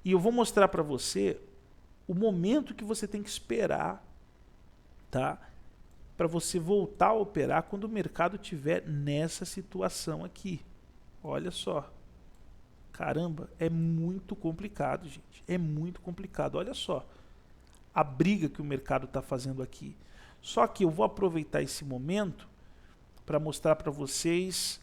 E eu vou mostrar para você o momento que você tem que esperar, tá? Para você voltar a operar quando o mercado estiver nessa situação aqui. Olha só. Caramba, é muito complicado, gente. É muito complicado. Olha só a briga que o mercado está fazendo aqui. Só que eu vou aproveitar esse momento para mostrar para vocês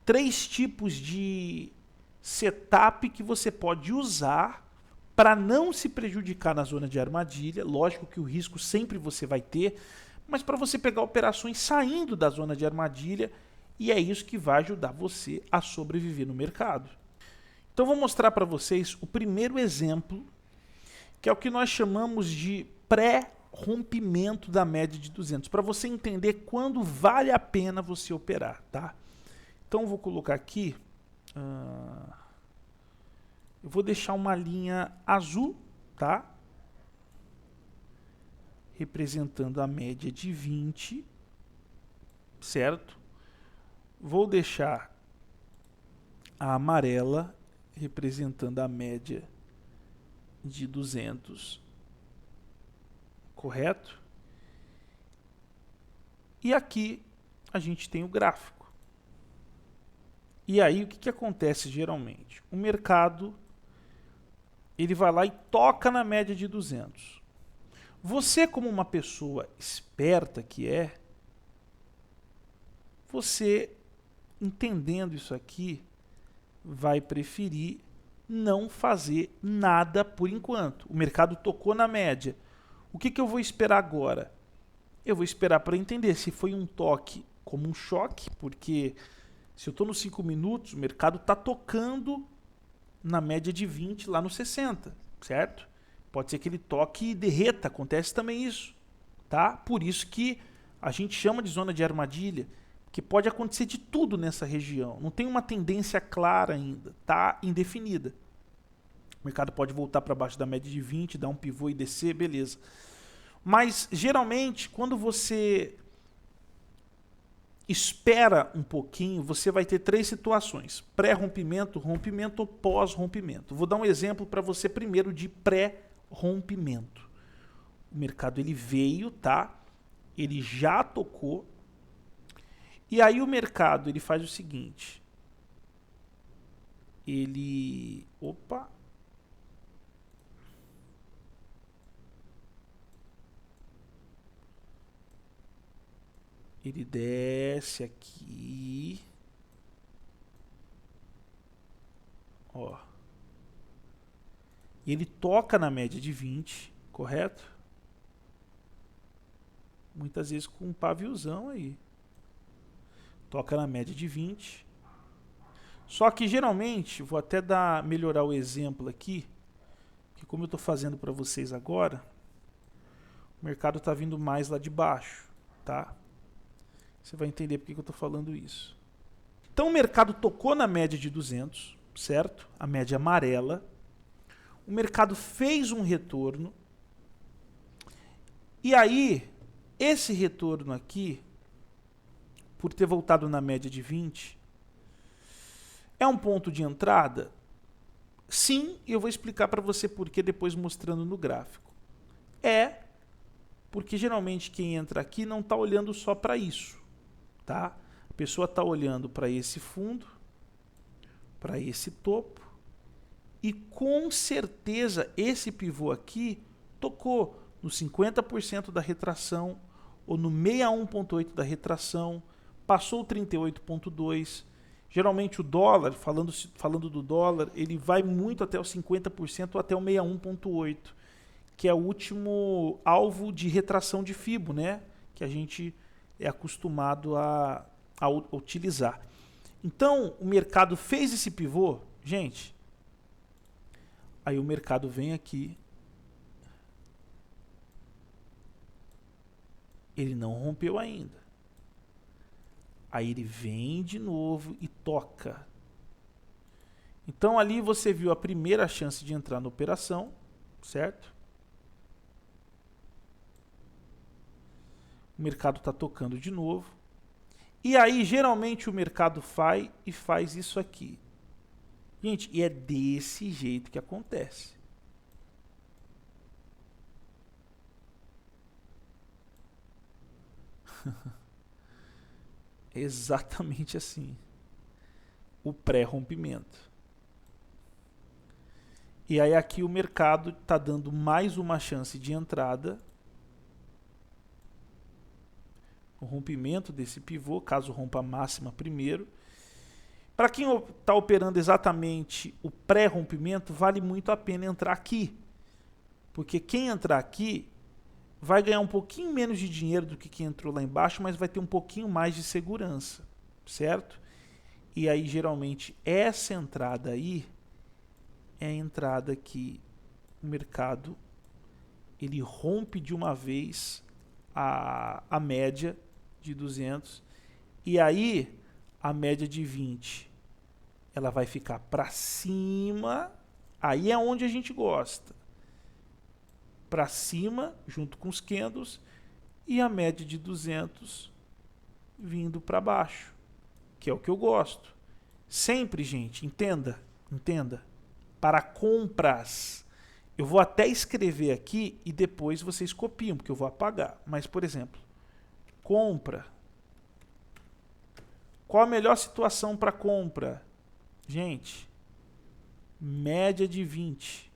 3 tipos de setup que você pode usar para não se prejudicar na zona de armadilha. Lógico que o risco sempre você vai ter, mas para você pegar operações saindo da zona de armadilha, e é isso que vai ajudar você a sobreviver no mercado. Então vou mostrar para vocês o primeiro exemplo, que é o que nós chamamos de pré-rompimento da média de 200, para você entender quando vale a pena você operar, tá? Então eu vou colocar aqui, eu vou deixar uma linha azul, tá? Representando a média de 20, certo? Vou deixar a amarela representando a média de 200, correto? E aqui a gente tem o gráfico. E aí o que acontece geralmente? O mercado ele vai lá e toca na média de 200. Você, como uma pessoa esperta que é, você, entendendo isso aqui, vai preferir não fazer nada por enquanto. O mercado tocou na média. O que eu vou esperar agora? Eu vou esperar para entender se foi um toque como um choque, porque se eu estou nos 5 minutos, o mercado está tocando na média de 20 lá no 60, certo? Pode ser que ele toque e derreta, acontece também isso, tá? Por isso que a gente chama de zona de armadilha, que pode acontecer de tudo nessa região. Não tem uma tendência clara ainda, tá indefinida. O mercado pode voltar para baixo da média de 20, dar um pivô e descer, beleza. Mas geralmente, quando você espera um pouquinho, você vai ter 3 situações: pré-rompimento, rompimento ou pós-rompimento. Vou dar um exemplo para você primeiro de pré-rompimento. O mercado ele veio, tá? Ele já tocou. E aí o mercado ele faz o seguinte. Ele... Opa! Ele desce aqui. Ó. E ele toca na média de 20, correto? Muitas vezes com um paviozão aí. Toca na média de 20. Só que geralmente, vou até melhorar o exemplo aqui, que como eu estou fazendo para vocês agora, o mercado está vindo mais lá de baixo, tá? Você vai entender por que eu estou falando isso. Então o mercado tocou na média de 200, certo? A média amarela. O mercado fez um retorno. E aí, esse retorno aqui, por ter voltado na média de 20, é um ponto de entrada? Sim, e eu vou explicar para você por que depois mostrando no gráfico. É porque geralmente quem entra aqui não está olhando só para isso. Tá? A pessoa está olhando para esse fundo, para esse topo, e com certeza esse pivô aqui tocou no 50% da retração ou no 61,8% da retração, passou o 38,2%. Geralmente o dólar, falando do dólar, ele vai muito até os 50% ou até o 61,8%, que é o último alvo de retração de FIBO, né? Que a gente é acostumado a utilizar. Então, o mercado fez esse pivô, gente, aí o mercado vem aqui, ele não rompeu ainda. Aí ele vem de novo e toca. Então ali você viu a primeira chance de entrar na operação, certo? O mercado está tocando de novo. E aí geralmente o mercado faz isso aqui. Gente, e é desse jeito que acontece. Exatamente assim. O pré-rompimento. E aí aqui o mercado está dando mais uma chance de entrada. O rompimento desse pivô, caso rompa a máxima primeiro. Para quem está operando exatamente o pré-rompimento, vale muito a pena entrar aqui. Porque quem entrar aqui vai ganhar um pouquinho menos de dinheiro do que quem entrou lá embaixo, mas vai ter um pouquinho mais de segurança, certo? E aí, geralmente, essa entrada aí é a entrada que o mercado ele rompe de uma vez a média de 200 e aí a média de 20 ela vai ficar para cima, aí é onde a gente gosta. Para cima, junto com os candles, e a média de 200 vindo para baixo, que é o que eu gosto. Sempre, gente, entenda, para compras, eu vou até escrever aqui e depois vocês copiam, porque eu vou apagar. Mas, por exemplo, compra. Qual a melhor situação para compra? Gente, média de 20.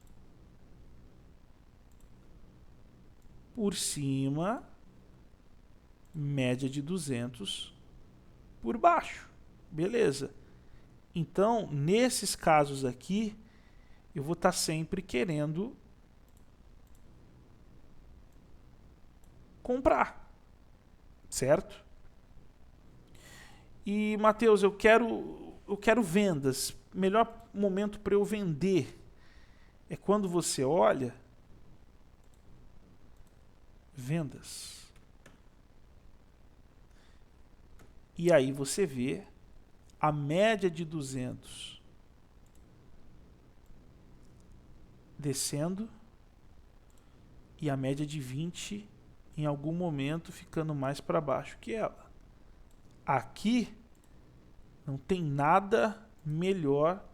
Por cima, média de 200 por baixo. Beleza. Então, nesses casos aqui, eu vou estar sempre querendo comprar. Certo? E, Matheus, eu quero vendas. Melhor momento para eu vender é quando você olha vendas. E aí você vê a média de 200 descendo e a média de 20 em algum momento ficando mais para baixo que ela. Aqui não tem nada melhor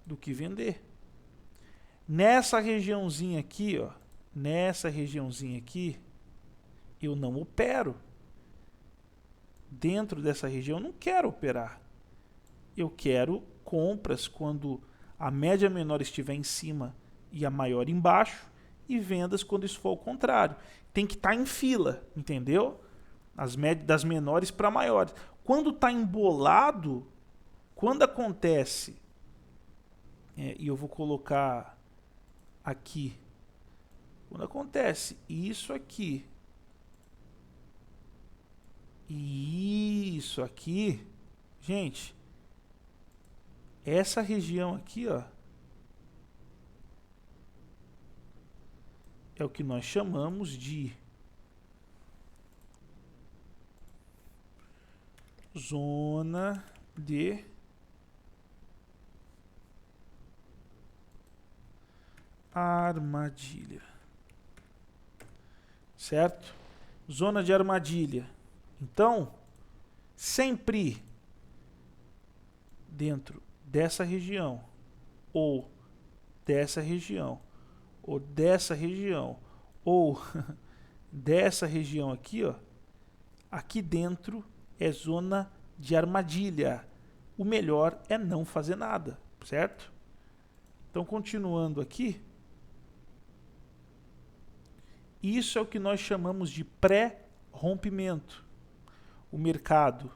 do que vender. Nessa regiãozinha aqui, ó, eu não opero. Dentro dessa região eu não quero operar. Eu quero compras quando a média menor estiver em cima e a maior embaixo, e vendas quando isso for ao contrário. Tem que estar em fila, entendeu? As médias das menores para maiores. Quando está embolado, quando acontece, e eu vou colocar aqui, quando acontece isso aqui e isso aqui, gente, essa região aqui, ó, é o que nós chamamos de zona de armadilha. Certo? Zona de armadilha. Então, sempre dentro dessa região, ou dessa região, ou dessa região, ou dessa região aqui, ó, aqui dentro é zona de armadilha. O melhor é não fazer nada, certo? Então, continuando aqui, isso é o que nós chamamos de pré-rompimento. O mercado,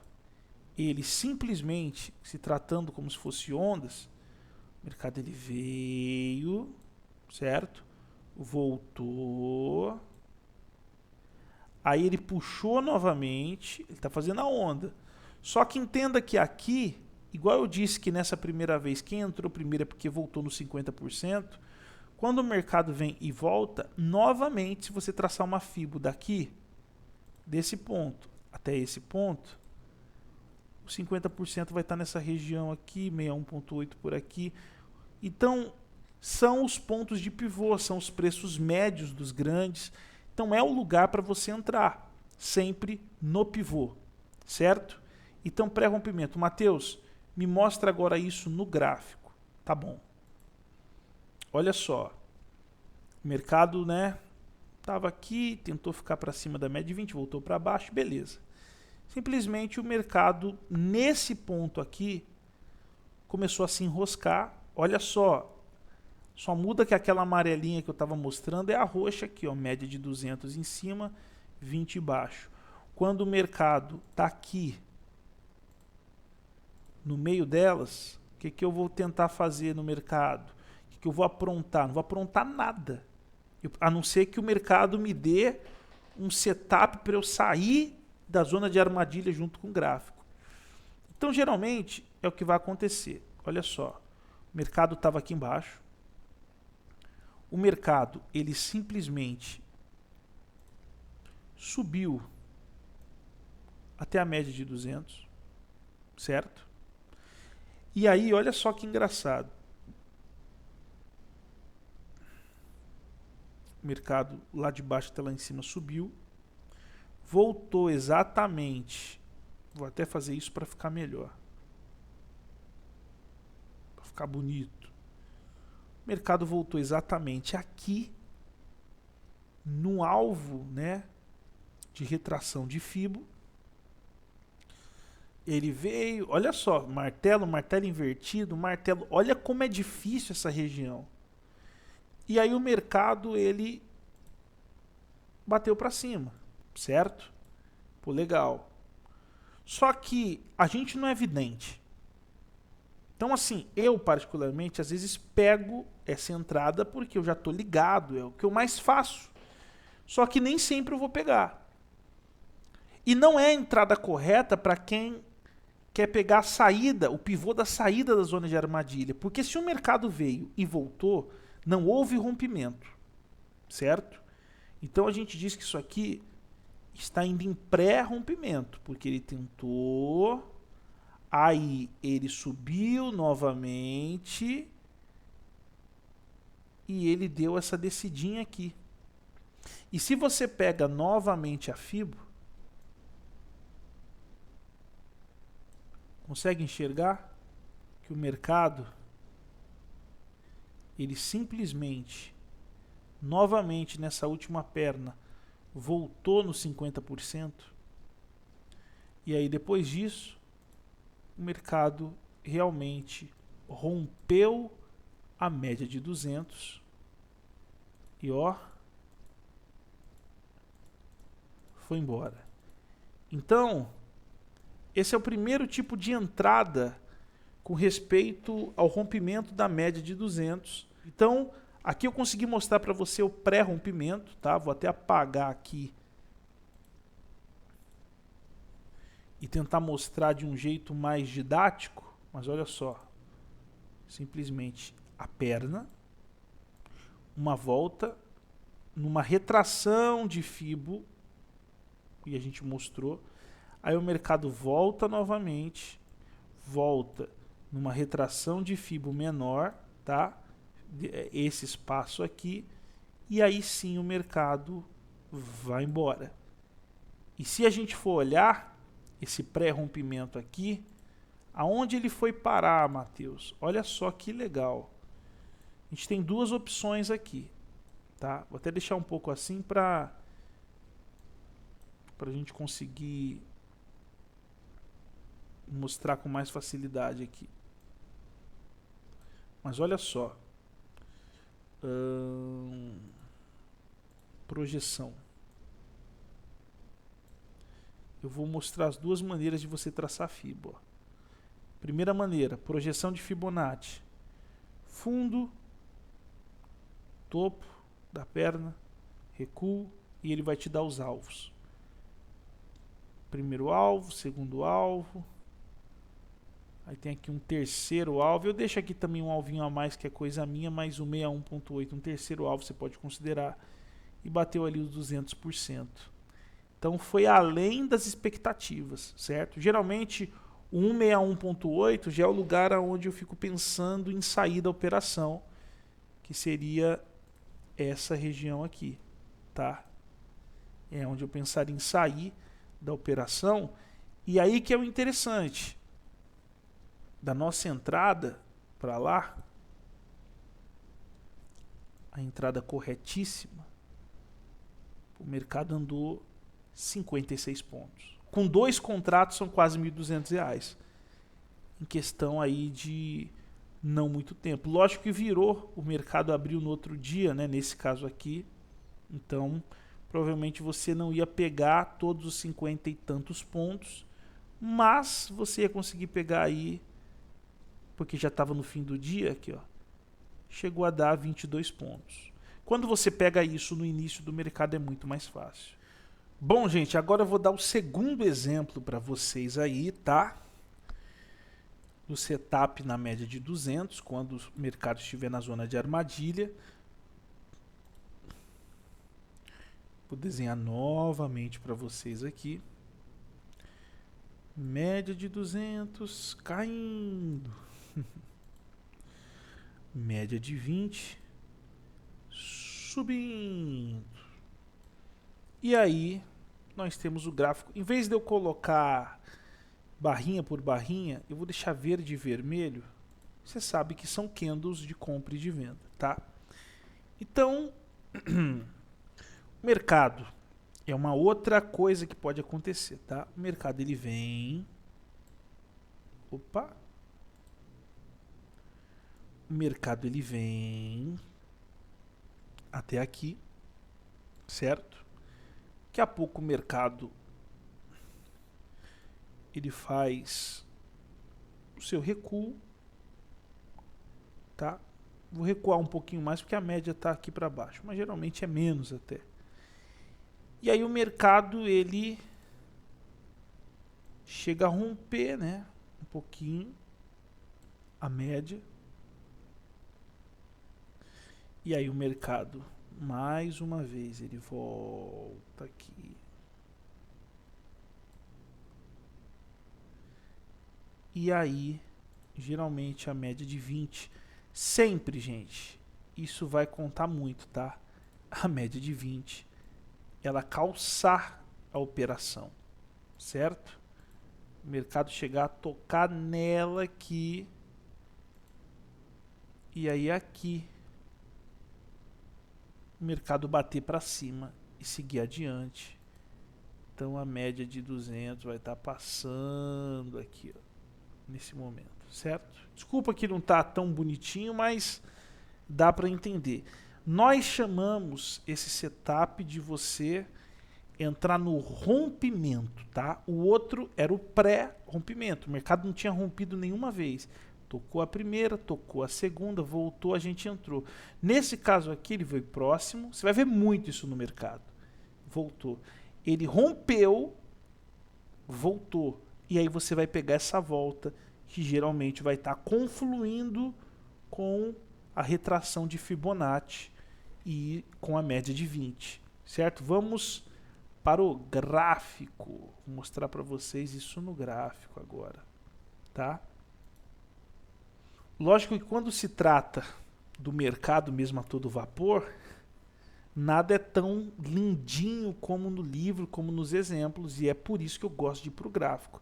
ele simplesmente, se tratando como se fosse ondas, o mercado ele veio, certo? Voltou. Aí ele puxou novamente, ele está fazendo a onda. Só que entenda que aqui, igual eu disse que nessa primeira vez, quem entrou primeiro é porque voltou no 50%, quando o mercado vem e volta, novamente, se você traçar uma fibo daqui, desse ponto até esse ponto, o 50% vai estar nessa região aqui, 61,8 por aqui. Então, são os pontos de pivô, são os preços médios dos grandes. Então, é o lugar para você entrar, sempre no pivô, certo? Então, pré-rompimento. Matheus, me mostra agora isso no gráfico. Tá bom. Olha só. O mercado, né, estava aqui, tentou ficar para cima da média de 20, voltou para baixo, beleza. Simplesmente o mercado, nesse ponto aqui, começou a se enroscar. Olha só muda que aquela amarelinha que eu estava mostrando é a roxa aqui, ó, média de 200 em cima, 20 embaixo. Quando o mercado está aqui, no meio delas, o que eu vou tentar fazer no mercado? O que eu vou aprontar? Não vou aprontar nada. A não ser que o mercado me dê um setup para eu sair da zona de armadilha junto com o gráfico. Então, geralmente, é o que vai acontecer. Olha só, o mercado estava aqui embaixo. O mercado, ele simplesmente subiu até a média de 200, certo? E aí, olha só que engraçado. O mercado lá de baixo até lá em cima subiu, voltou exatamente, vou até fazer isso para ficar melhor, para ficar bonito. O mercado voltou exatamente aqui, no alvo, né, de retração de Fibo. Ele veio, olha só, martelo invertido, martelo, olha como é difícil essa região. E aí o mercado, ele bateu para cima, certo? Pô, legal. Só que a gente não é vidente. Então, assim, eu particularmente, às vezes pego essa entrada porque eu já estou ligado, é o que eu mais faço. Só que nem sempre eu vou pegar. E não é a entrada correta para quem quer pegar a saída, o pivô da saída da zona de armadilha. Porque se o mercado veio e voltou, não houve rompimento, certo? Então a gente diz que isso aqui está indo em pré-rompimento, porque ele tentou, aí ele subiu novamente e ele deu essa descidinha aqui. E se você pega novamente a Fibo, consegue enxergar que o mercado, ele simplesmente, novamente nessa última perna, voltou no 50%. E aí depois disso, o mercado realmente rompeu a média de 200. E ó, foi embora. Então, esse é o primeiro tipo de entrada com respeito ao rompimento da média de 200. Então, aqui eu consegui mostrar para você o pré-rompimento, tá? Vou até apagar aqui e tentar mostrar de um jeito mais didático, mas olha só. Simplesmente a perna, uma volta, numa retração de Fibo, e a gente mostrou. Aí o mercado volta novamente, volta numa retração de Fibo menor, tá? Esse espaço aqui, e aí sim o mercado vai embora. E se a gente for olhar esse pré-rompimento aqui, aonde ele foi parar, Matheus? Olha só que legal. A gente tem duas opções aqui, tá? Vou até deixar um pouco assim para a gente conseguir mostrar com mais facilidade aqui. Mas olha só. Projeção. Eu vou mostrar as duas maneiras de você traçar Fibo. Primeira maneira, projeção de Fibonacci. Fundo, topo da perna, recuo, e ele vai te dar os alvos. Primeiro alvo, segundo alvo. Aí tem aqui um terceiro alvo. Eu deixo aqui também um alvinho a mais, que é coisa minha, mais o 61.8, um terceiro alvo você pode considerar. E bateu ali os 200%. Então foi além das expectativas, certo? Geralmente o 161.8 já é o lugar onde eu fico pensando em sair da operação, que seria essa região aqui, tá? É onde eu pensaria em sair da operação. E aí que é o interessante da nossa entrada para lá, a entrada corretíssima, o mercado andou 56 pontos. Com 2 contratos são quase R$1.200. Em questão aí de não muito tempo. Lógico que virou, o mercado abriu no outro dia, né, nesse caso aqui. Então, provavelmente você não ia pegar todos os 50 e tantos pontos, mas você ia conseguir pegar aí, porque já estava no fim do dia, aqui ó, chegou a dar 22 pontos. Quando você pega isso no início do mercado é muito mais fácil. Bom, gente, agora eu vou dar o segundo exemplo para vocês aí, tá? Do setup na média de 200, quando o mercado estiver na zona de armadilha. Vou desenhar novamente para vocês aqui. Média de 200 caindo. Média de 20 subindo. E aí nós temos o gráfico. Em vez de eu colocar barrinha por barrinha, eu vou deixar verde e vermelho. Você sabe que são candles de compra e de venda, tá? Então, o mercado é uma outra coisa que pode acontecer, tá? O mercado ele vem, opa, o mercado ele vem até aqui, certo? Daqui a pouco o mercado ele faz o seu recuo, tá? Vou recuar um pouquinho mais porque a média está aqui para baixo, mas geralmente é menos até. E aí o mercado ele chega a romper, né, um pouquinho a média. E aí o mercado mais uma vez ele volta aqui. E aí, geralmente a média de 20, sempre, gente, isso vai contar muito, tá? A média de 20, ela calçar a operação, certo? O mercado chegar a tocar nela aqui, e aí aqui, o mercado bater para cima e seguir adiante. Então a média de 200 vai estar passando aqui, ó, nesse momento, certo? Desculpa que não tá tão bonitinho, mas dá para entender. Nós chamamos esse setup de você entrar no rompimento, tá? O outro era o pré-rompimento. O mercado não tinha rompido nenhuma vez. Tocou a primeira, tocou a segunda, voltou, a gente entrou. Nesse caso aqui, ele veio próximo. Você vai ver muito isso no mercado. Voltou. Ele rompeu, voltou. E aí você vai pegar essa volta, que geralmente vai estar confluindo com a retração de Fibonacci e com a média de 20, certo? Vamos para o gráfico. Vou mostrar para vocês isso no gráfico agora, tá? Lógico que quando se trata do mercado mesmo a todo vapor, nada é tão lindinho como no livro, como nos exemplos, e é por isso que eu gosto de ir para o gráfico.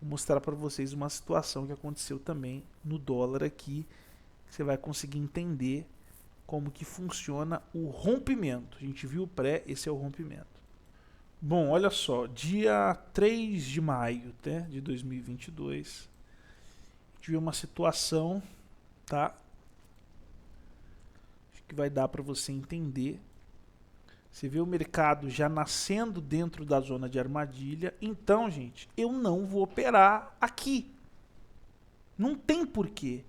Vou mostrar para vocês uma situação que aconteceu também no dólar aqui, que você vai conseguir entender como que funciona o rompimento. A gente viu o pré, esse é o rompimento. Bom, olha só, dia 3 de maio, né, de 2022, a gente viu uma situação, tá? Acho que vai dar para você entender. Você vê o mercado já nascendo dentro da zona de armadilha. Então, gente, eu não vou operar aqui. Não tem porquê.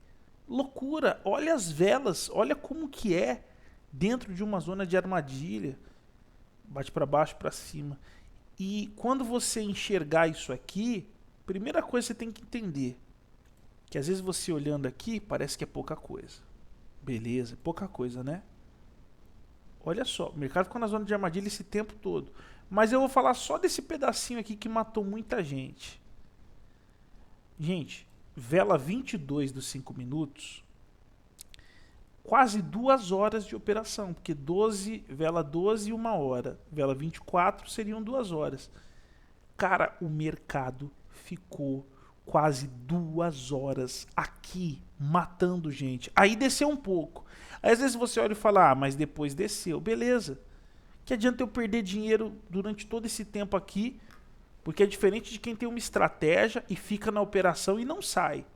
Loucura. Olha as velas. Olha como que é dentro de uma zona de armadilha. Bate para baixo, para cima. E quando você enxergar isso aqui, primeira coisa que você tem que entender, que às vezes você olhando aqui, parece que é pouca coisa. Beleza, pouca coisa, né? Olha só, o mercado ficou na zona de armadilha esse tempo todo. Mas eu vou falar só desse pedacinho aqui que matou muita gente. Gente, vela 22 dos 5 minutos, quase 2 horas de operação, porque 12, vela 12 e 1 hora. Vela 24 seriam 2 horas. Cara, o mercado ficou quase 2 horas aqui, matando gente. Aí desceu um pouco. Aí às vezes você olha e fala, ah, mas depois desceu. Beleza. Que adianta eu perder dinheiro durante todo esse tempo aqui, porque é diferente de quem tem uma estratégia e fica na operação e não sai.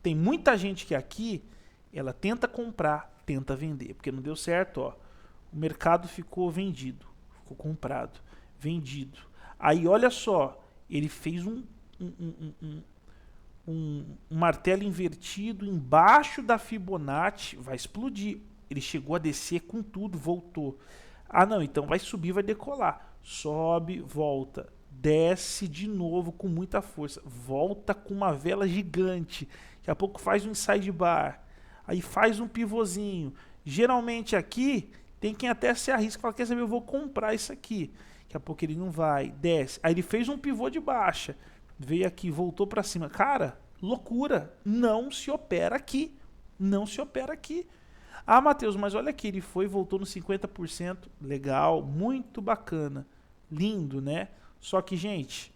Tem muita gente que aqui, ela tenta comprar, tenta vender, porque não deu certo, ó. O mercado ficou vendido, ficou comprado, vendido. Aí olha só, ele fez um martelo invertido embaixo da Fibonacci, vai explodir. Ele chegou a descer com tudo, voltou. Ah não, então vai subir, vai decolar. Sobe, volta, desce de novo com muita força, volta com uma vela gigante, daqui a pouco faz um inside bar, aí faz um pivôzinho. Geralmente aqui tem quem até se arrisca e fala, quer saber, eu vou comprar isso aqui. Daqui a pouco ele não vai, desce. Aí ele fez um pivô de baixa, veio aqui, voltou para cima. Cara, loucura, não se opera aqui, não se opera aqui. Ah, Matheus, mas olha aqui, ele foi e voltou no 50%, legal, muito bacana, lindo, né? Só que, gente,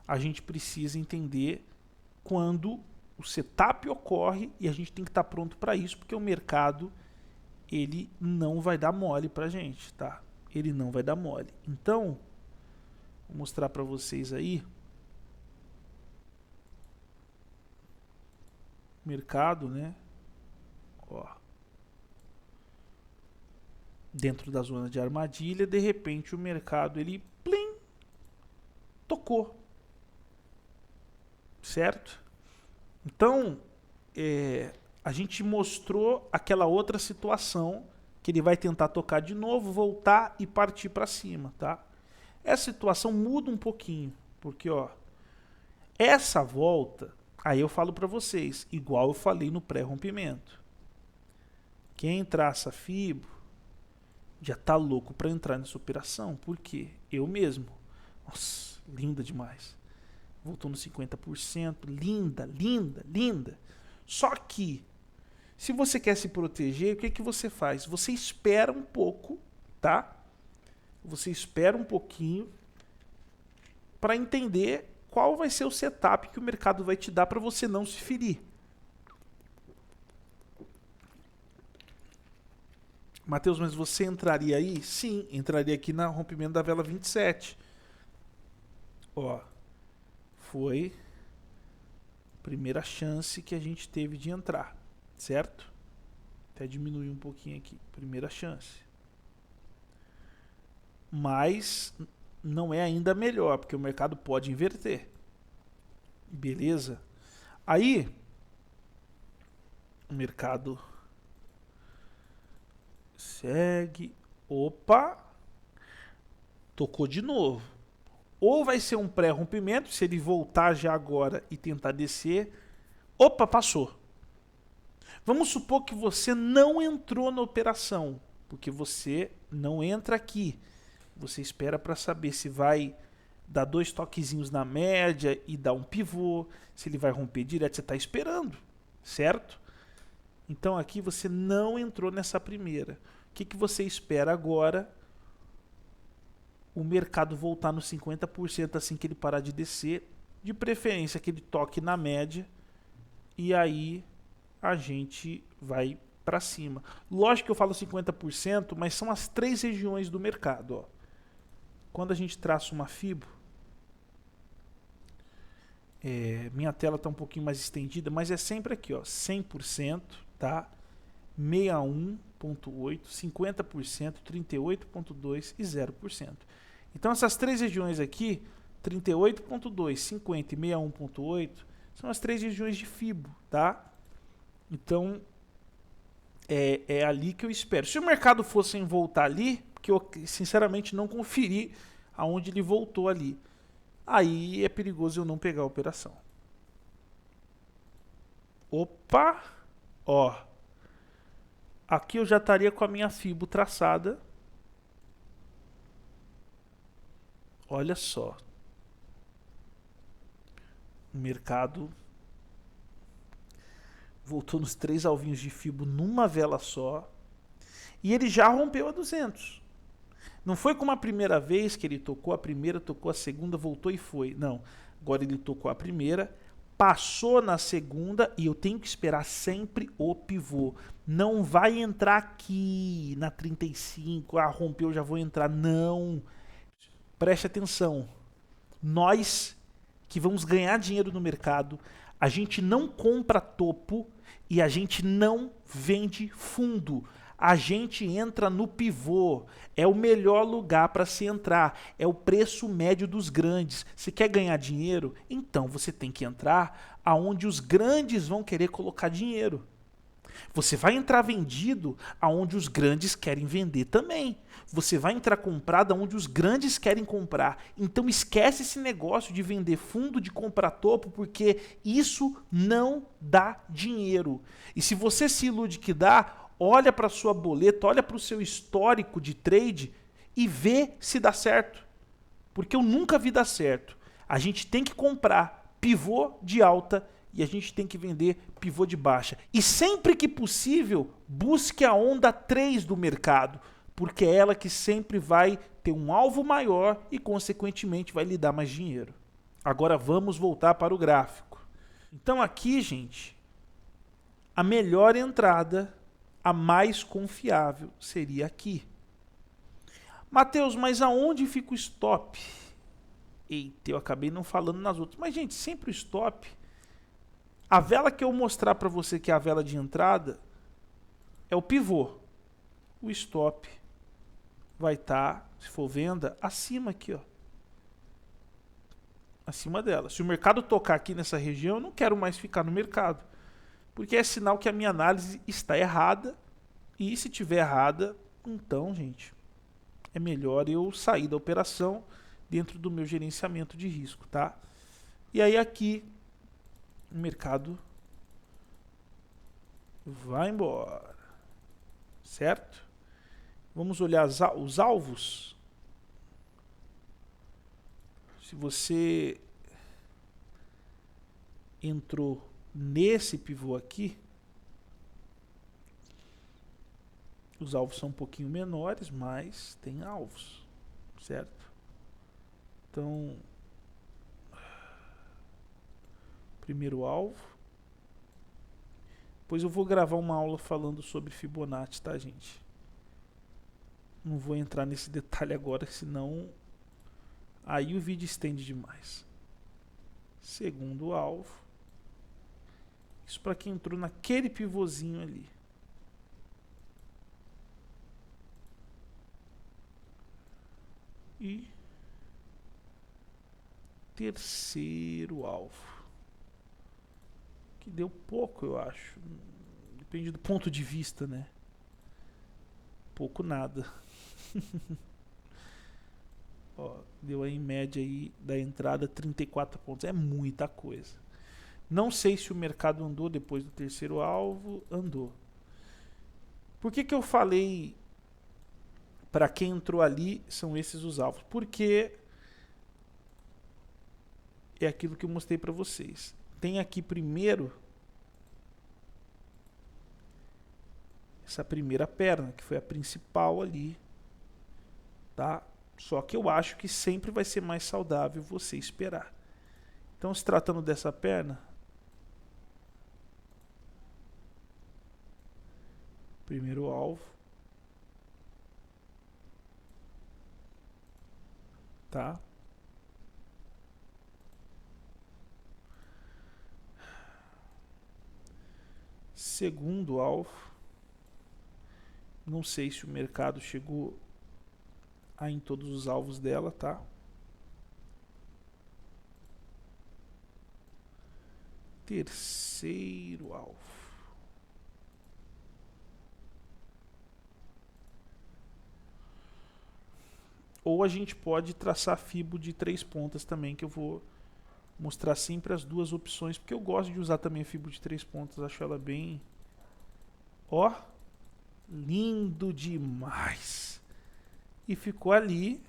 a gente precisa entender quando o setup ocorre e a gente tem que estar pronto para isso, porque o mercado, ele não vai dar mole pra gente, tá? Ele não vai dar mole. Então, vou mostrar para vocês aí. Mercado, né? Ó. Dentro da zona de armadilha, de repente o mercado, ele plim, tocou. Certo? Então, a gente mostrou aquela outra situação que ele vai tentar tocar de novo, voltar e partir para cima, tá? Essa situação muda um pouquinho, porque ó, essa volta, aí eu falo para vocês, igual eu falei no pré-rompimento. Quem traça FIBO já tá louco para entrar nessa operação, por quê? Eu mesmo. Nossa, linda demais. Voltou no 50%, linda, linda, linda. Só que, se você quer se proteger, o que que você faz? Você espera um pouco, tá? Você espera um pouquinho para entender qual vai ser o setup que o mercado vai te dar para você não se ferir. Matheus, mas você entraria aí? Sim, entraria aqui na rompimento da vela 27. Ó, foi a primeira chance que a gente teve de entrar, certo? Até diminuir um pouquinho aqui, primeira chance. Mas não é ainda melhor, porque o mercado pode inverter. Beleza? Aí, o mercado segue. Opa! Tocou de novo. Ou vai ser um pré-rompimento, se ele voltar já agora e tentar descer. Opa, passou. Vamos supor que você não entrou na operação, porque você não entra aqui. Você espera para saber se vai dar 2 toquezinhos na média e dar um pivô, se ele vai romper direto, você está esperando, certo? Então aqui você não entrou nessa primeira. O que que você espera agora? O mercado voltar no 50% assim que ele parar de descer, de preferência que ele toque na média, e aí a gente vai para cima. Lógico que eu falo 50%, mas são as 3 regiões do mercado. Ó. Quando a gente traça uma FIBO, minha tela está um pouquinho mais estendida, mas é sempre aqui, ó, 100%, tá? 61,8%, 50%, 38,2% e 0%. Então essas 3 regiões aqui, 38,2%, 50% e 61,8%, são as 3 regiões de FIBO, tá? Então é ali que eu espero. Se o mercado fosse voltar ali, porque eu sinceramente não conferi aonde ele voltou ali, aí é perigoso eu não pegar a operação. Opa! Ó. Aqui eu já estaria com a minha FIBO traçada. Olha só. O mercado voltou nos 3 alvinhos de FIBO numa vela só. E ele já rompeu a 200. Não foi como a primeira vez que ele tocou a primeira, tocou a segunda, voltou e foi. Não. Agora ele tocou a primeira, passou na segunda e eu tenho que esperar sempre o pivô. Não vai entrar aqui na 35, rompeu, já vou entrar. Não. Preste atenção. Nós que vamos ganhar dinheiro no mercado, a gente não compra topo e a gente não vende fundo. A gente entra no pivô. É o melhor lugar para se entrar. É o preço médio dos grandes. Se quer ganhar dinheiro, então você tem que entrar aonde os grandes vão querer colocar dinheiro. Você vai entrar vendido aonde os grandes querem vender também. Você vai entrar comprado aonde os grandes querem comprar. Então esquece esse negócio de vender fundo, de comprar topo, porque isso não dá dinheiro. E se você se ilude que dá, olha para a sua boleta, olha para o seu histórico de trade e vê se dá certo. Porque eu nunca vi dar certo. A gente tem que comprar pivô de alta e a gente tem que vender pivô de baixa. E sempre que possível, busque a onda 3 do mercado, porque é ela que sempre vai ter um alvo maior e, consequentemente, vai lhe dar mais dinheiro. Agora vamos voltar para o gráfico. Então aqui, gente, a melhor entrada, a mais confiável, seria aqui. Mateus, mas aonde fica o stop? Eita, eu acabei não falando nas outras. Mas, gente, sempre o stop. A vela que eu mostrar para você que é a vela de entrada é o pivô. O stop vai estar, se for venda, acima aqui, ó. Acima dela. Se o mercado tocar aqui nessa região, eu não quero mais ficar no mercado. Porque é sinal que a minha análise está errada. E se tiver errada, então, gente, é melhor eu sair da operação dentro do meu gerenciamento de risco, tá? E aí aqui o mercado vai embora, certo? Vamos olhar os alvos. Se você entrou nesse pivô aqui, os alvos são um pouquinho menores, mas tem alvos, certo? Então, primeiro alvo. Depois eu vou gravar uma aula falando sobre Fibonacci, tá, gente? Não vou entrar nesse detalhe agora, senão aí o vídeo estende demais. Segundo alvo. Isso para quem entrou naquele pivôzinho ali. E terceiro alvo. Que deu pouco, eu acho. Depende do ponto de vista, né? Pouco nada. Ó, deu aí em média aí da entrada 34 pontos. É muita coisa. Não sei se o mercado andou depois do terceiro alvo. Andou. Por que que eu falei para quem entrou ali são esses os alvos? Porque é aquilo que eu mostrei para vocês. Tem aqui primeiro essa primeira perna, que foi a principal ali, tá? Só que eu acho que sempre vai ser mais saudável você esperar. Então, se tratando dessa perna, primeiro alvo, tá? Segundo alvo, não sei se o mercado chegou aí em todos os alvos dela, tá? Terceiro alvo. Ou a gente pode traçar fibo de 3 pontas também, que eu vou mostrar sempre as duas opções, porque eu gosto de usar também a fibo de 3 pontas, acho ela bem... Ó, lindo demais. E ficou ali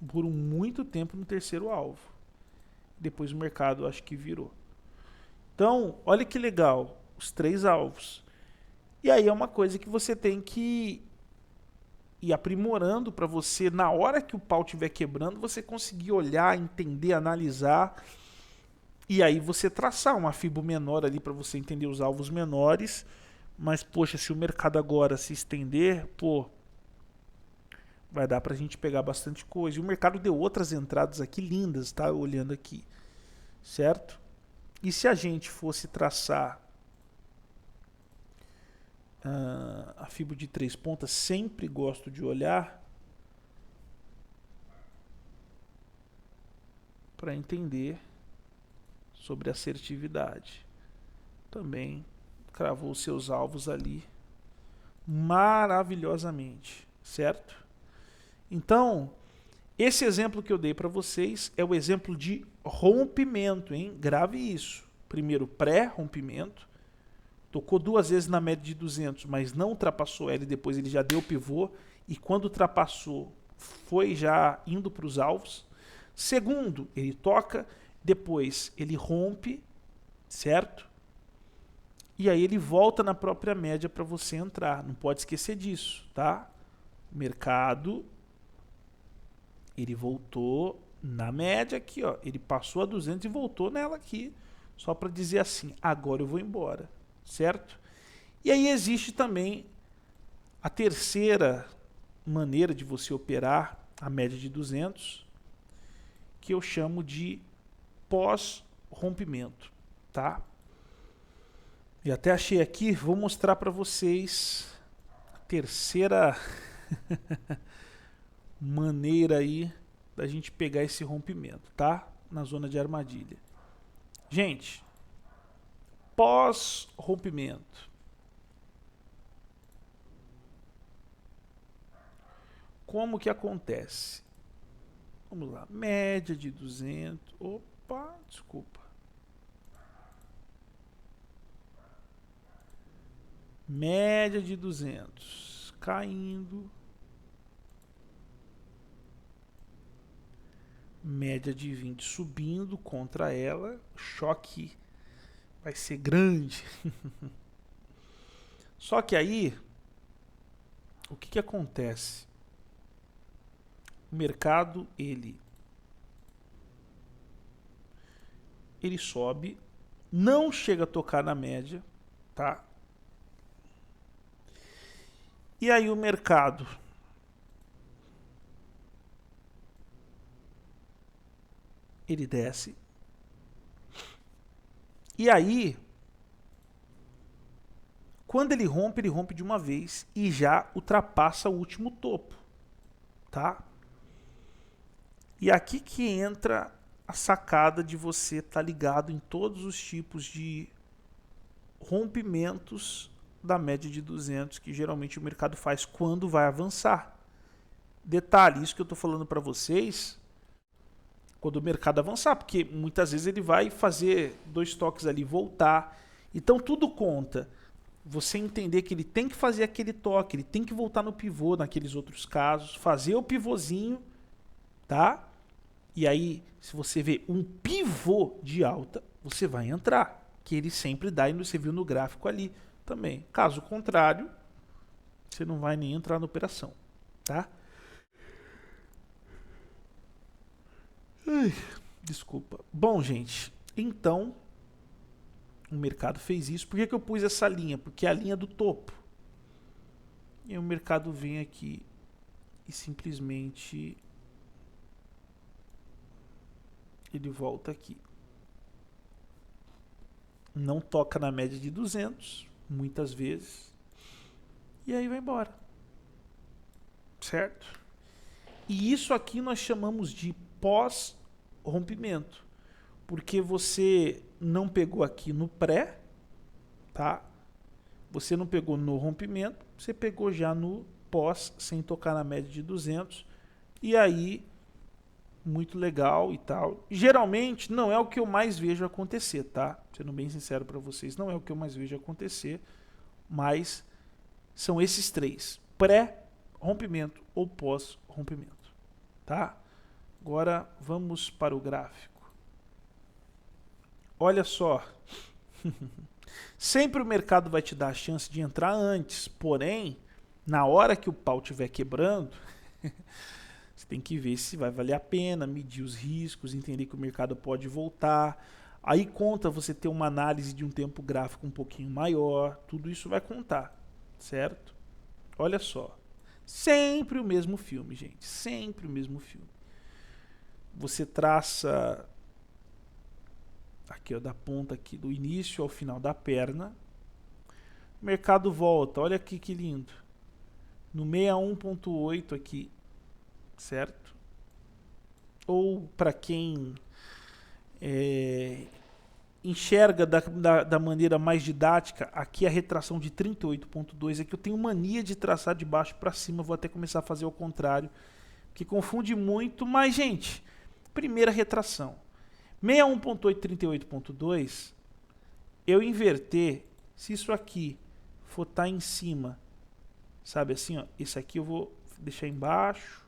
por muito tempo no terceiro alvo. Depois o mercado acho que virou. Então, olha que legal, os 3 alvos. E aí é uma coisa que você tem que e aprimorando para você, na hora que o pau estiver quebrando, você conseguir olhar, entender, analisar, e aí você traçar uma FIBO menor ali para você entender os alvos menores. Mas, poxa, se o mercado agora se estender, pô, vai dar pra gente pegar bastante coisa. E o mercado deu outras entradas aqui lindas, tá? Olhando aqui, certo? E se a gente fosse traçar a FIBO de 3 pontas, sempre gosto de olhar para entender sobre assertividade. Também cravou os seus alvos ali maravilhosamente, certo? Então, esse exemplo que eu dei para vocês é o exemplo de rompimento, hein? Grave isso. Primeiro pré-rompimento, tocou 2 vezes na média de 200, mas não ultrapassou ela e depois ele já deu pivô, e quando ultrapassou, foi já indo para os alvos. Segundo, ele toca, depois ele rompe, certo? E aí ele volta na própria média para você entrar. Não pode esquecer disso, tá? Mercado, ele voltou na média aqui, ó. Ele passou a 200 e voltou nela aqui, só para dizer assim, agora eu vou embora, certo? E aí existe também a terceira maneira de você operar a média de 200, que eu chamo de pós-rompimento, tá? E até achei aqui, vou mostrar para vocês a terceira maneira aí da gente pegar esse rompimento, tá? Na zona de armadilha. Gente, pós-rompimento. Como que acontece? Vamos lá, média de 200. Opa, desculpa. Média de 200, caindo. Média de 20 subindo contra ela. Choque vai ser grande. Só que aí, o que acontece? O mercado, ele sobe, não chega a tocar na média, tá? E aí o mercado ele desce. E aí, quando ele rompe de uma vez e já ultrapassa o último topo, tá? E aqui que entra a sacada de você estar ligado em todos os tipos de rompimentos da média de 200 que geralmente o mercado faz quando vai avançar. Detalhe, isso que eu estou falando para vocês, quando o mercado avançar, porque muitas vezes ele vai fazer 2 toques ali, voltar. Então tudo conta. Você entender que ele tem que fazer aquele toque, ele tem que voltar no pivô naqueles outros casos, fazer o pivôzinho, tá? E aí, se você vê um pivô de alta, você vai entrar, que ele sempre dá, e você viu no gráfico ali também. Caso contrário, você não vai nem entrar na operação, tá? Ai, desculpa. Bom, gente, então o mercado fez isso. Por que eu pus essa linha? Porque é a linha do topo. E o mercado vem aqui e simplesmente ele volta aqui. Não toca na média de 200, muitas vezes. E aí vai embora. Certo? E isso aqui nós chamamos de pós-rompimento. Porque você não pegou aqui no pré, tá? Você não pegou no rompimento, você pegou já no pós, sem tocar na média de 200. E aí, muito legal e tal. Geralmente, não é o que eu mais vejo acontecer, tá? Sendo bem sincero para vocês, não é o que eu mais vejo acontecer. Mas são esses 3. Pré-rompimento ou pós-rompimento, tá? Agora, vamos para o gráfico. Olha só, sempre o mercado vai te dar a chance de entrar antes, porém, Na hora que o pau estiver quebrando, você tem que ver se vai valer a pena, medir os riscos, entender que o mercado pode voltar. Aí conta você ter uma análise de um tempo gráfico um pouquinho maior, tudo isso vai contar, certo? Olha só, sempre o mesmo filme, gente, sempre o mesmo filme. Você traça aqui, ó, da ponta aqui do início ao final da perna. O mercado volta, olha aqui que lindo. No 61.8 aqui, certo? Ou para quem enxerga da maneira mais didática, aqui a retração de 38.2 é que eu tenho mania de traçar de baixo para cima, vou até começar a fazer o contrário, que confunde muito, mas gente, primeira retração, 61.8, 38.2, eu inverter, se isso aqui for estar em cima, sabe assim, ó, esse aqui eu vou deixar embaixo,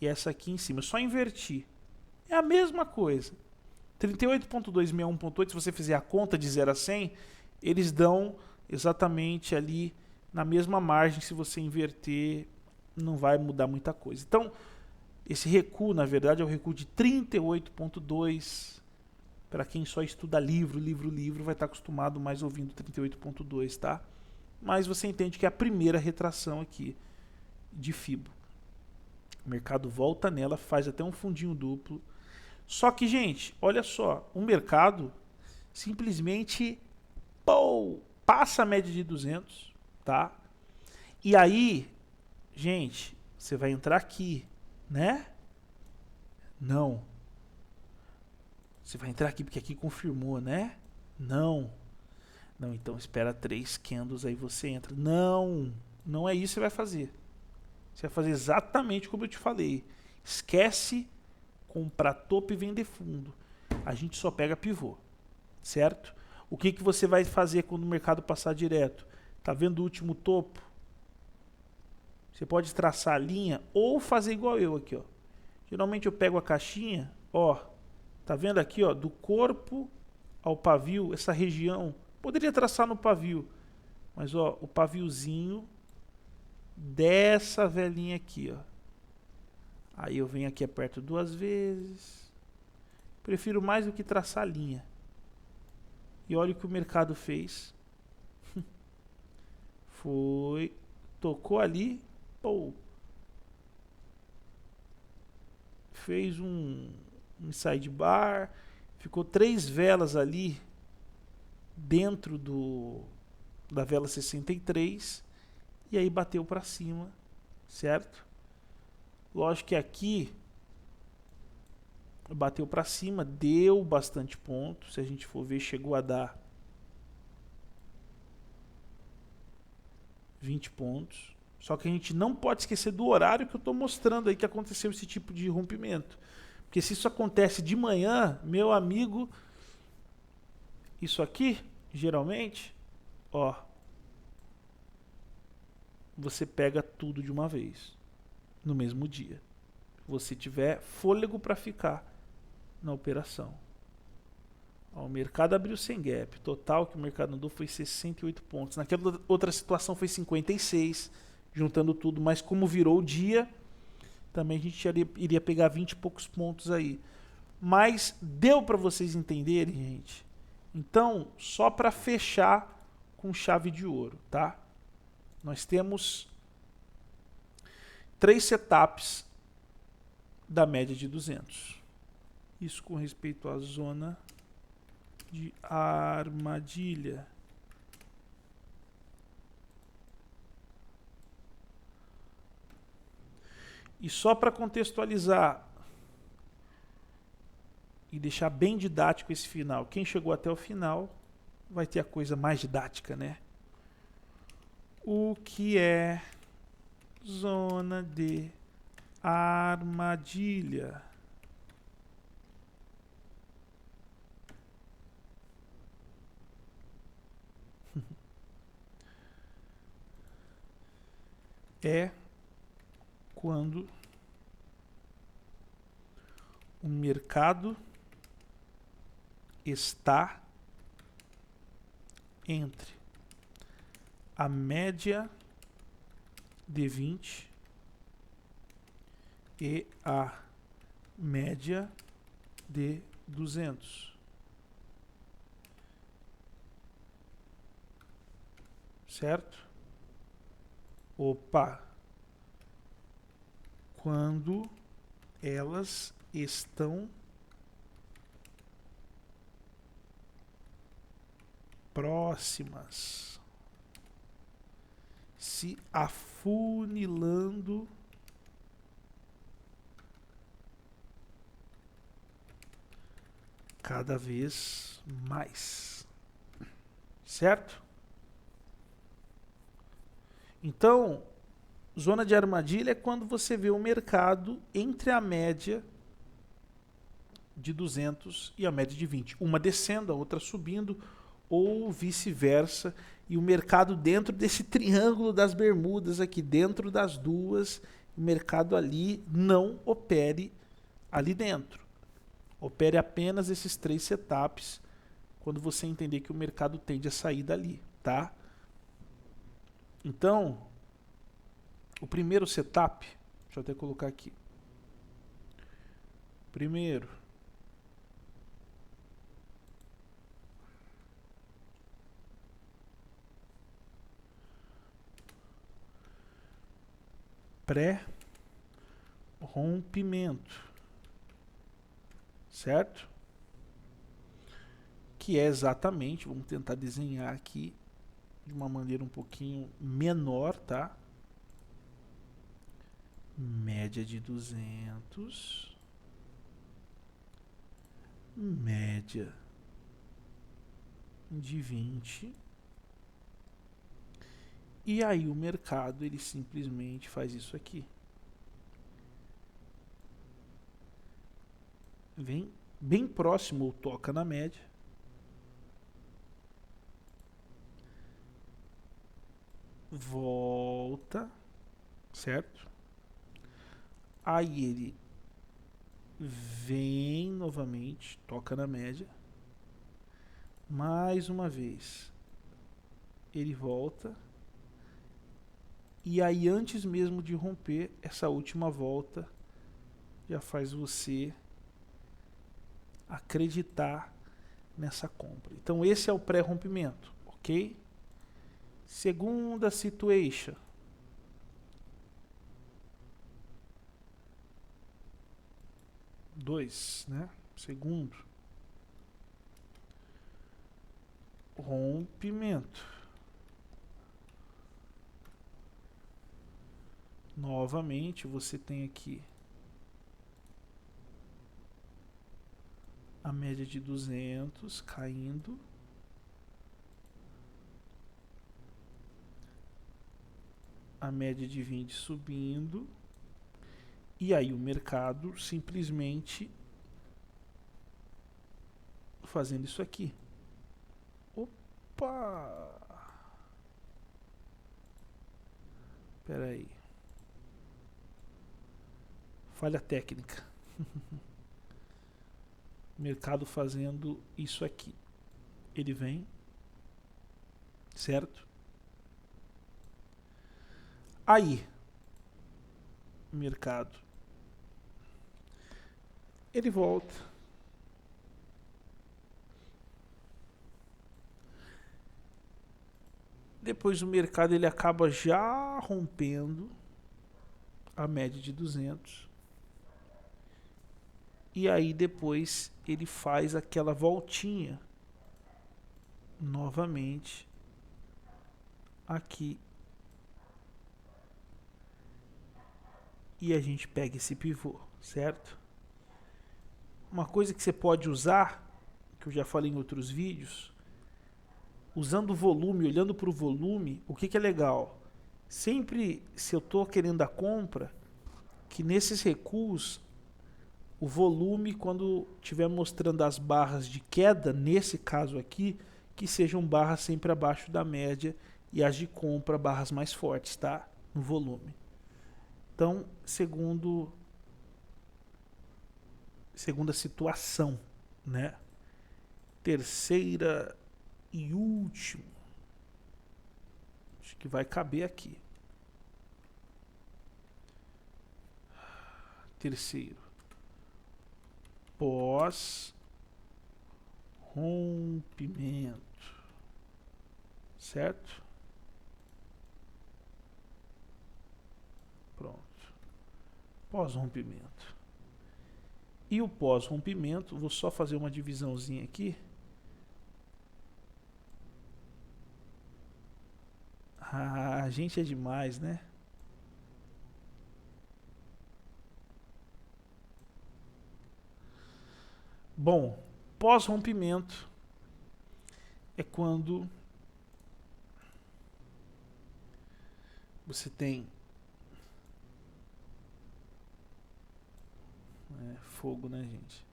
e essa aqui em cima, só invertir, é a mesma coisa. 38.2 e 61.8, se você fizer a conta de 0 a 100, eles dão exatamente ali na mesma margem. Se você inverter, não vai mudar muita coisa. Então, esse recuo, na verdade, é o recuo de 38.2. Para quem só estuda livro, vai estar acostumado mais ouvindo 38.2, tá? Mas você entende que é a primeira retração aqui de FIBO. O mercado volta nela, faz até um fundinho duplo. Só que, gente, olha só, o mercado simplesmente passa a média de 200, tá? E aí, gente, você vai entrar aqui, né? Não. Você vai entrar aqui porque aqui confirmou, né? Não. Não, então espera 3 candles aí você entra. Não, não é isso que você vai fazer. Você vai fazer exatamente como eu te falei. Esquece comprar topo e vender fundo. A gente só pega pivô, certo? O que você vai fazer quando o mercado passar direto? Tá vendo o último topo? Você pode traçar a linha ou fazer igual eu aqui, ó. Geralmente eu pego a caixinha, ó. Tá vendo aqui, ó, do corpo ao pavio, essa região. Poderia traçar no pavio, mas ó, o paviozinho dessa velhinha aqui, ó. Aí eu venho aqui, aperto 2 vezes. Prefiro mais do que traçar a linha. E olha o que o mercado fez. Foi, tocou ali, pô. Fez um sidebar, ficou 3 velas ali dentro da vela 63 e aí bateu para cima, certo? Lógico que aqui bateu para cima, deu bastante ponto. Se a gente for ver, chegou a dar 20 pontos. Só que a gente não pode esquecer do horário que eu estou mostrando aí que aconteceu esse tipo de rompimento. Porque se isso acontece de manhã, meu amigo, isso aqui, geralmente, ó, você pega tudo de uma vez, no mesmo dia. Você tiver fôlego para ficar na operação. Ó, o mercado abriu sem gap. Total que o mercado andou foi 68 pontos. Naquela outra situação foi 56, juntando tudo. Mas como virou o dia, também a gente iria pegar 20 e poucos pontos aí. Mas deu para vocês entenderem, gente? Então, só para fechar com chave de ouro, tá? Nós temos 3 setups da média de 200. Isso com respeito à zona de armadilha. E só para contextualizar e deixar bem didático esse final, quem chegou até o final vai ter a coisa mais didática, né? O que é zona de armadilha? É quando o mercado está entre a média de 20 e a média de 200. Certo? Opa! Quando elas estão próximas, se afunilando cada vez mais, certo? Então, zona de armadilha é quando você vê o mercado entre a média de 200 e a média de 20. Uma descendo, a outra subindo, ou vice-versa. E o mercado dentro desse triângulo das bermudas aqui, dentro das duas, o mercado ali não opere ali dentro. Opere apenas esses 3 setups quando você entender que o mercado tende a sair dali, tá? Então, o primeiro setup, deixa eu até colocar aqui. Primeiro, pré-rompimento, certo? Que é exatamente, vamos tentar desenhar aqui de uma maneira um pouquinho menor, tá? Média de 200, média de 20, e aí o mercado ele simplesmente faz isso aqui. Vem bem próximo ou toca na média. Volta, certo? Aí ele vem novamente, toca na média. Mais uma vez, ele volta. E aí, antes mesmo de romper, essa última volta já faz você acreditar nessa compra. Então, esse é o pré-rompimento, ok? Segunda situation. Dois, né? Segundo. Rompimento. Novamente, você tem aqui a média de 200 caindo. A média de 20 subindo. E aí o mercado simplesmente fazendo isso aqui. Opa! Espera aí. Falha técnica. Mercado fazendo isso aqui. Ele vem, certo? Aí, mercado, ele volta. Depois o mercado ele acaba já rompendo a média de 200. E aí depois ele faz aquela voltinha novamente aqui. E a gente pega esse pivô, certo? Uma coisa que você pode usar, que eu já falei em outros vídeos, usando o volume, olhando para o volume, o que é legal? Sempre, se eu estou querendo a compra, que nesses recuos, o volume, quando estiver mostrando as barras de queda, nesse caso aqui, que sejam barras sempre abaixo da média e as de compra, barras mais fortes, tá? No volume. Então, segunda situação, né? Terceira e último Acho que vai caber aqui. Terceiro, pós-rompimento, certo? Pronto. Pós-rompimento. E o pós-rompimento, vou só fazer uma divisãozinha aqui. Ah, a gente é demais, né? Bom, pós-rompimento é quando você tem fogo, né, gente?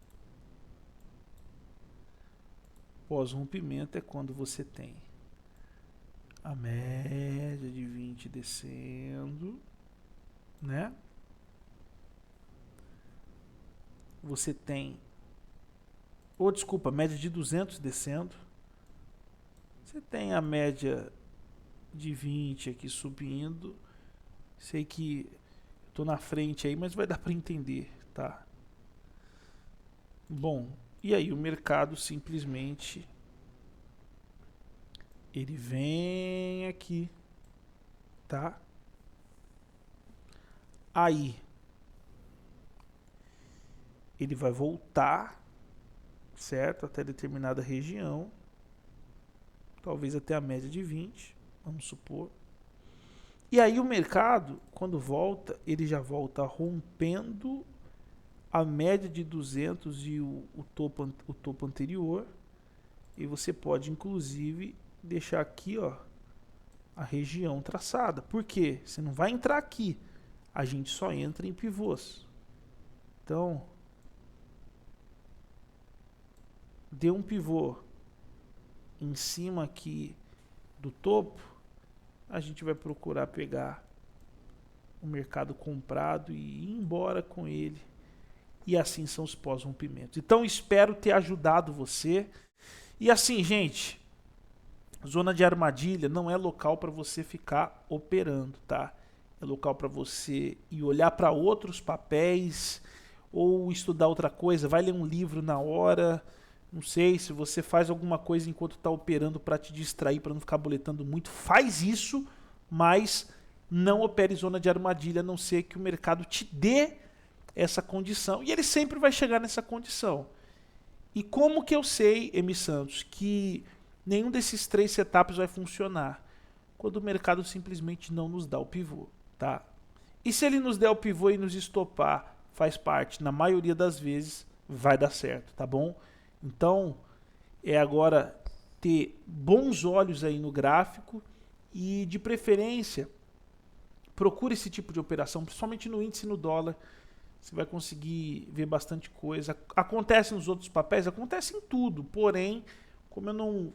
Pós-rompimento é quando você tem a média de 20 descendo, né? Você tem, desculpa, a média de 200 descendo. Você tem a média de 20 aqui subindo. Sei que tô na frente aí, mas vai dar para entender, tá? Bom, e aí o mercado simplesmente ele vem aqui, tá? Aí ele vai voltar, certo? Até determinada região, talvez até a média de 20, vamos supor. E aí o mercado, quando volta, ele já volta rompendo a média de 200 e o topo anterior. E você pode, inclusive, deixar aqui, ó, a região traçada. Por quê? Você não vai entrar aqui. A gente só entra em pivôs. Então, deu um pivô em cima aqui do topo, a gente vai procurar pegar o mercado comprado e ir embora com ele. E assim são os pós-rompimentos. Então espero ter ajudado você. E assim, gente, zona de armadilha não é local para você ficar operando, tá? É local para você ir olhar para outros papéis ou estudar outra coisa. Vai ler um livro na hora. Não sei, se você faz alguma coisa enquanto está operando para te distrair, para não ficar boletando muito, faz isso, mas não opere zona de armadilha, a não ser que o mercado te dê essa condição. E ele sempre vai chegar nessa condição. E como que eu sei, M. Santos, que nenhum desses 3 setups vai funcionar? Quando o mercado simplesmente não nos dá o pivô, tá? E se ele nos der o pivô e nos estopar, faz parte, na maioria das vezes, vai dar certo, tá bom? Então, é agora ter bons olhos aí no gráfico e, de preferência, procure esse tipo de operação, principalmente no índice e no dólar. Você vai conseguir ver bastante coisa. Acontece nos outros papéis? Acontece em tudo. Porém, como eu não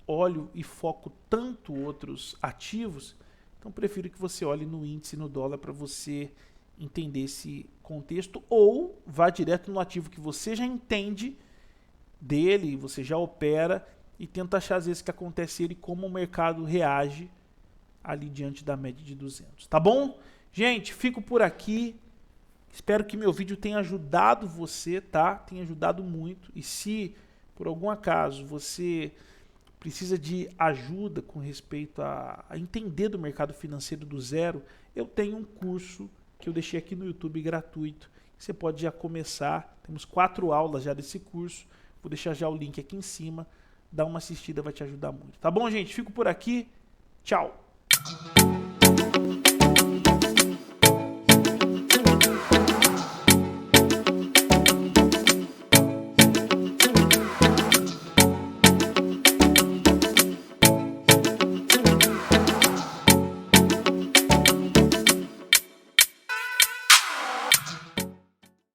olho e foco tanto outros ativos, então prefiro que você olhe no índice e no dólar para você entender esse contexto, ou vá direto no ativo que você já entende dele, você já opera, e tenta achar às vezes o que acontece ele, como o mercado reage ali diante da média de 200. Tá bom? Gente, fico por aqui. Espero que meu vídeo tenha ajudado você, tá? Tenha ajudado muito. E se por algum acaso você precisa de ajuda com respeito a entender do mercado financeiro do zero, eu tenho um curso que eu deixei aqui no YouTube gratuito. Você pode já começar. Temos 4 aulas já desse curso. Vou deixar já o link aqui em cima. Dá uma assistida, vai te ajudar muito. Tá bom, gente? Fico por aqui. Tchau.